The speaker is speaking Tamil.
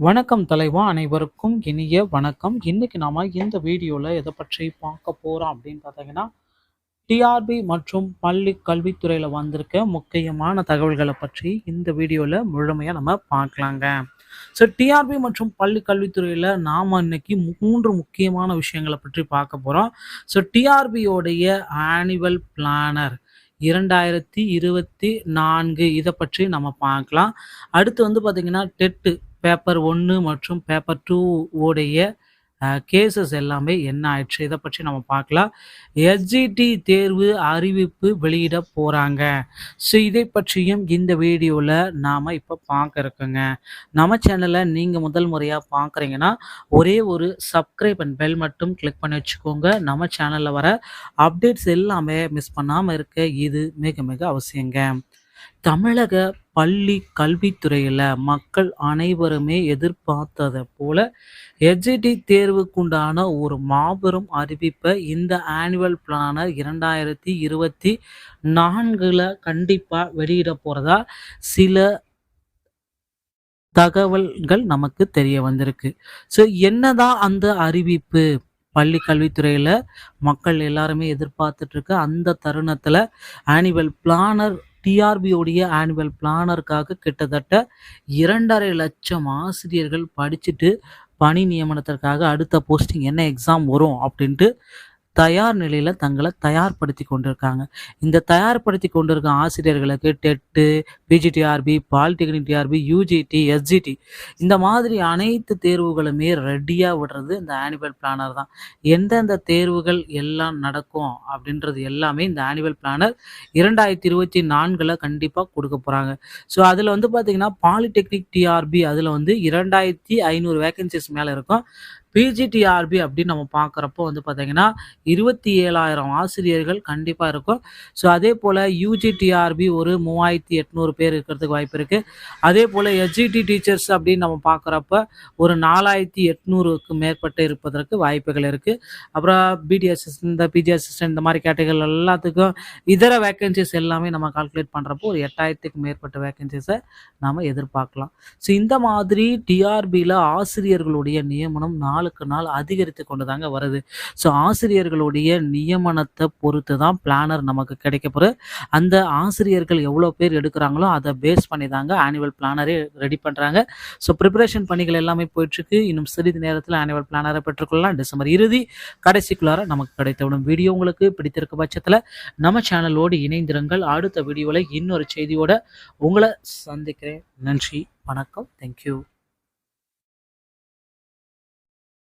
வணக்கம் தலைவா, அனைவருக்கும் இனிய வணக்கம். இன்னைக்கு நாம இந்த வீடியோல எதை பற்றி பார்க்க போறோம் அப்படின்னு பார்த்தீங்கன்னா, டிஆர்பி மற்றும் பள்ளி கல்வித்துறையில வந்திருக்க முக்கியமான தகவல்களை பற்றி இந்த வீடியோல முழுமையா நம்ம பார்க்கலாங்க. டிஆர்பி மற்றும் பள்ளி கல்வித்துறையில நாம இன்னைக்கு 3 முக்கியமான விஷயங்களை பற்றி பார்க்க போறோம். டிஆர்பியோடைய ஆனுவல் பிளானர் 2024 இதை பற்றி நம்ம பார்க்கலாம். அடுத்து வந்து பார்த்தீங்கன்னா, டெட் பேப்பர் 1 மற்றும் பேப்பர் 2 உடைய கேசஸ் எல்லாமே என்ன ஆயிடுச்சு இதை பற்றி நம்ம பார்க்கலாம். எஸ்ஜிடி தேர்வு அறிவிப்பு வெளியிட போகிறாங்க. இதை பற்றியும் இந்த வீடியோவில் நாம் இப்போ பார்க்க இருக்கோங்க. நம்ம சேனலை நீங்கள் முதல் முறையாக பார்க்குறீங்கன்னா ஒரே ஒரு சப்ஸ்கிரைப் அண்ட் பெல் மட்டும் கிளிக் பண்ணி வச்சுக்கோங்க. நம்ம சேனலில் வர அப்டேட்ஸ் எல்லாமே மிஸ் பண்ணாமல் இருக்க இது மிக மிக அவசியங்க. தமிழக பள்ளி கல்வித்துறையில் மக்கள் அனைவருமே எதிர்பார்த்ததை போல எஸ்ஜிடி தேர்வுக்குண்டான ஒரு மாபெரும் அறிவிப்பை இந்த ஆனுவல் பிளானர் 2024 கண்டிப்பாக வெளியிட போகிறதா சில தகவல்கள் நமக்கு தெரிய வந்திருக்கு. என்னதான் அந்த அறிவிப்பு? பள்ளி கல்வித்துறையில் மக்கள் எல்லாருமே எதிர்பார்த்துட்டு இருக்க அந்த தருணத்தில் ஆனுவல் பிளானர் டிஆர்பியோடைய ஆனுவல் பிளானருக்காக கிட்டத்தட்ட 2.5 லட்சம் ஆசிரியர்கள் படிச்சுட்டு பணி நியமனத்திற்காக அடுத்த போஸ்டிங் என்ன எக்ஸாம் வரும் அப்படின்ட்டு தயார் நிலையில் தங்களை தயார்படுத்தி கொண்டிருக்காங்க. இந்த தயார்படுத்தி கொண்டிருக்க ஆசிரியர்களுக்கு TET, PGTRB, polytechnic TRB, UGT, SGT இந்த மாதிரி அனைத்து தேர்வுகளுமே ரெடியாக விடுறது இந்த ஆனுவல் பிளானர் தான். எந்தெந்த தேர்வுகள் எல்லாம் நடக்கும் அப்படின்றது எல்லாமே இந்த ஆனுவல் பிளானர் 2024 கண்டிப்பாக கொடுக்க போகிறாங்க. அதில் வந்து பார்த்திங்கன்னா, பாலிடெக்னிக் டிஆர்பி அதில் வந்து 2500 வேகன்சிஸ் மேலே இருக்கும். பிஜிடிஆர்பி அப்படின்னு நம்ம பார்க்குறப்போ வந்து பார்த்திங்கன்னா 27,000 ஆசிரியர்கள் கண்டிப்பாக இருக்கும். அதே போல் யூஜிடிஆர்பி ஒரு 3800 பேர் இருக்கிறதுக்கு வாய்ப்பு இருக்குது. அதே போல் எஸ்ஜிடி டீச்சர்ஸ் அப்படின்னு நம்ம பார்க்குறப்ப ஒரு 4800க்கு மேற்பட்டு இருப்பதற்கு வாய்ப்புகள் இருக்குது. அப்புறம் பிடி அசிஸ்டன்ட், இந்த பிஜி அசிஸ்டன்ட் இந்த மாதிரி கேட்டகரிகள் எல்லாத்துக்கும் இதர வேக்கன்சிஸ் எல்லாமே நம்ம கால்குலேட் பண்ணுறப்போ ஒரு 8000க்கு மேற்பட்ட வேக்கன்சிஸை நாம் எதிர்பார்க்கலாம். இந்த மாதிரி டிஆர்பியில் ஆசிரியர்களுடைய நியமனம் நாளுக்கு நாள் அதிகரித்து கொண்டு தாங்க வருது. ஆசிரியர்களுடைய நியமனத்தை பொறுத்து தான் பிளானர் நமக்கு கிடைக்கப்போகுது. அந்த ஆசிரியர்கள் எவ்வளோ பேர் எடுக்கிறாங்களோ அதை பேஸ் பண்ணி தாங்க ஆனுவல் பிளானரே ரெடி பண்ணுறாங்க. ப்ரிப்பரேஷன் பணிகள் எல்லாமே போயிட்டுருக்கு. இன்னும் சிறிது நேரத்தில் ஆனுவல் பிளானரை பெற்றுக்கொள்ளலாம். டிசம்பர் இறுதி கடைசிக்குள்ளார நமக்கு கிடைத்தவிடும். வீடியோ உங்களுக்கு பிடித்திருக்க பட்சத்தில் நம்ம சேனலோடு இணைந்திருங்கள். அடுத்த வீடியோவில் இன்னொரு செய்தியோட உங்களை சந்திக்கிறேன். நன்றி, வணக்கம், தேங்க்யூ.